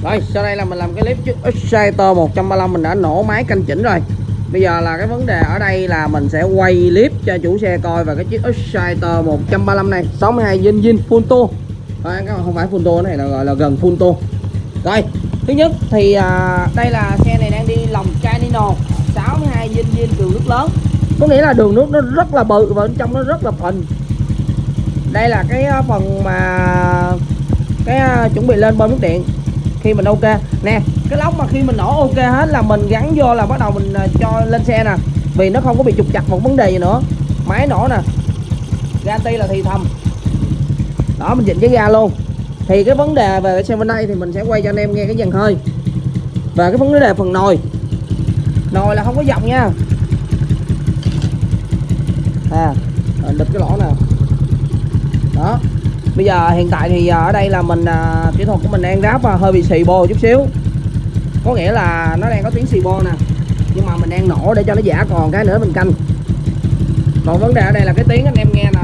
Rồi sau đây là mình làm cái clip chiếc Exciter 135 mình đã nổ máy canh chỉnh rồi. Bây giờ là cái vấn đề ở đây là mình sẽ quay clip cho chủ xe coi về cái chiếc Exciter 135 này, 62 zin full tua. Không phải full tua, này là gọi là gần full tua. Rồi thứ nhất thì đây là xe này đang đi lòng Canino 62 zin đường nước lớn, có nghĩa là đường nước nó rất là bự và bên trong nó rất là phình. Đây là cái phần mà cái chuẩn bị lên bơm nước điện khi mình ok nè. Cái lốc mà khi mình nổ ok hết là mình gắn vô là bắt đầu mình cho lên xe nè, vì nó không có bị trục chặt một vấn đề gì nữa. Máy nổ nè, ga ti là thì thầm đó, mình chỉnh cái ga luôn. Thì cái vấn đề về cái xe bên đây thì mình sẽ quay cho anh em nghe cái dàn hơi. Và cái vấn đề phần nồi là không có dòng nha, đực cái lỗ nè đó. Bây giờ hiện tại thì ở đây là mình kỹ thuật của mình đang ráp hơi bị xì bô chút xíu, có nghĩa là nó đang có tiếng xì bô nè, nhưng mà mình đang nổ để cho nó giả còn cái nữa mình canh. Còn vấn đề ở đây là cái tiếng anh em nghe nè,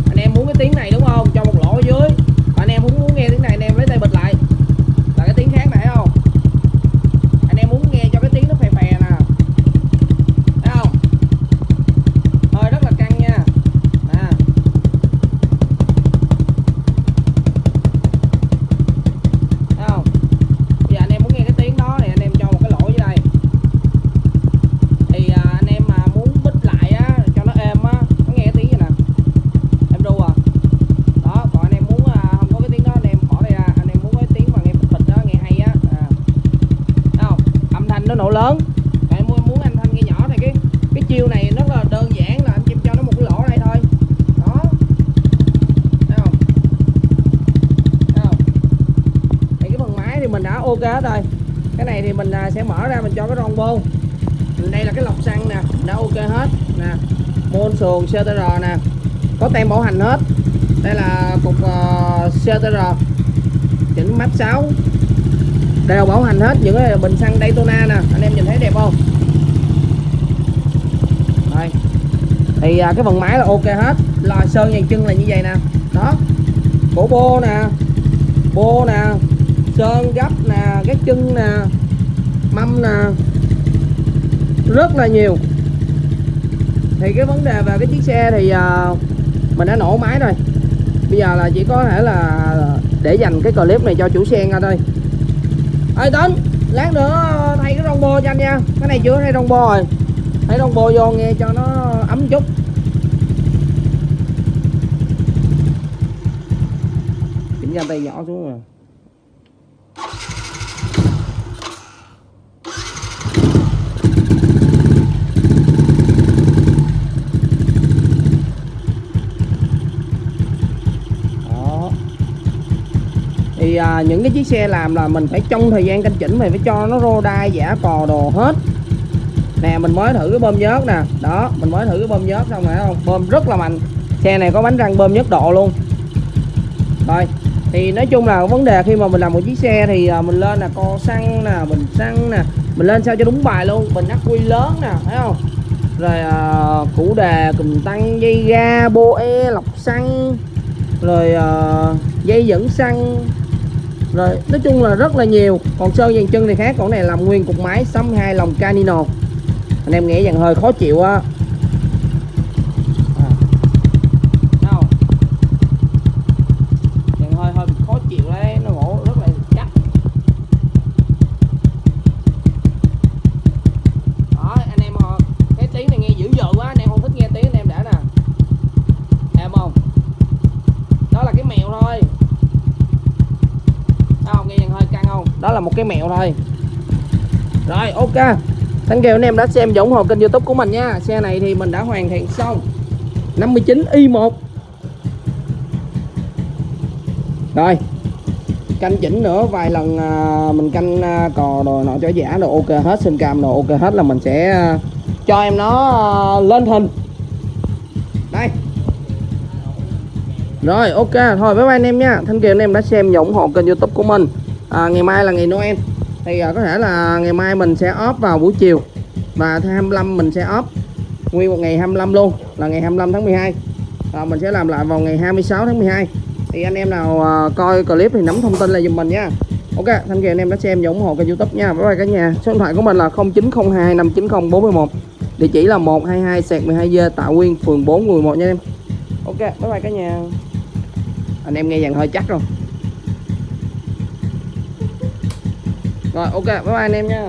anh em muốn cái tiếng này đúng không, cho một lỗ ở dưới. Và anh em muốn nghe tiếng này anh em lấy tay bịt lại là cái tiếng khác này, thấy không? Anh em muốn nghe cho cái tiếng nó phè phè nè, thấy không? Hơi rất là căng nha nè. Thấy không? Bây giờ anh em muốn nghe cái tiếng đó thì anh em cho một cái lỗ dưới đây. Thì anh em mà muốn bít lại á cho nó êm á, có nghe cái tiếng vậy nè, em ru à đó. Còn anh em muốn không có cái tiếng đó anh em bỏ đây ra, anh em muốn cái tiếng mà nghe bịch bịch đó nghe hay á, thấy không? Âm thanh nó nổ lớn. Còn em muốn âm thanh nghe nhỏ thì cái chiêu này rất là đơn giản, là anh em cho nó một cái lỗ đây thôi đó, thấy không? Thấy không? Thì cái phần máy thì mình đã ok hết rồi. Cái này thì mình sẽ mở ra mình cho cái ron bô. Đây là cái lọc xăng nè, đã ok hết nè, môn xuồng CTR nè, có tem bảo hành hết. Đây là cục CTR chỉnh map 6 đều bảo hành hết. Những cái bình xăng Daytona nè, anh em nhìn thấy đẹp không? Rồi thì cái phần máy là ok hết, là sơn dàn chân là như vậy nè đó, cổ bô nè, sơn gấp nè, cái chân nè, mâm nè, rất là nhiều. Thì cái vấn đề về cái chiếc xe thì mình đã nổ máy rồi. Bây giờ là chỉ có thể là để dành cái clip này cho chủ xe nghe thôi. Ơi Tính, lát nữa thay cái rong bô cho anh nha. Cái này chưa thay rong bô rồi, thay rong bô vô nghe cho nó ấm chút. Chỉnh ra tay nhỏ xuống rồi. Thì những cái chiếc xe làm là mình phải trong thời gian canh chỉnh mình phải cho nó rô đai giả cò đồ hết nè. Mình mới thử cái bơm nhớt nè đó, mình mới thử cái bơm nhớt xong rồi thấy không, bơm rất là mạnh. Xe này có bánh răng bơm nhớt độ luôn. Rồi thì nói chung là vấn đề khi mà mình làm một chiếc xe thì mình lên là co xăng nè, bình xăng nè, mình lên sao cho đúng bài luôn. Bình ắc quy lớn nè, thấy không? Rồi củ đề, cùm tăng, dây ga, bô lọc xăng, rồi dây dẫn xăng, rồi nói chung là rất là nhiều. Còn sơn dàn chân thì khác, còn này làm nguyên cục máy 62 lòng Canino. Anh em nghe dàn hơi khó chịu á, dàn hơi khó chịu đấy, nó gỗ rất là chắc đó. Anh em cái tiếng này nghe dữ dội quá, anh em không thích nghe tiếng anh em để nè, em không, đó là cái mèo thôi. Không, nghe hơi căng không? Đó là một cái mẹo thôi. Rồi ok, thank you anh em đã xem và ủng hộ kênh YouTube của mình nha. Xe này thì mình đã hoàn thiện xong 59 i1. Rồi canh chỉnh nữa vài lần, mình canh cò đồ nọ cho giả đồ ok hết, sinh cam đồ ok hết là mình sẽ cho em nó lên hình đây. Rồi ok, thôi bye bye anh em nha. Thank you anh em đã xem và ủng hộ kênh YouTube của mình. Ngày mai là ngày Noel thì có thể là ngày mai mình sẽ off vào buổi chiều, và 25 mình sẽ off nguyên một ngày 25 luôn, là ngày 25 tháng 12. Mình sẽ làm lại vào ngày 26 tháng 12. Thì anh em nào coi clip thì nắm thông tin là giùm mình nha. Ok, thank you anh em đã xem và ủng hộ kênh YouTube nha. Bye bye cả nhà. Số điện thoại của mình là 0902 590 411. Địa chỉ là 122/12D Tạ Nguyên, phường 4, quận 11 nha em. Ok, bye bye cả nhà. Anh em nghe dàn hơi chắc rồi. Rồi ok, bye bye anh em nha.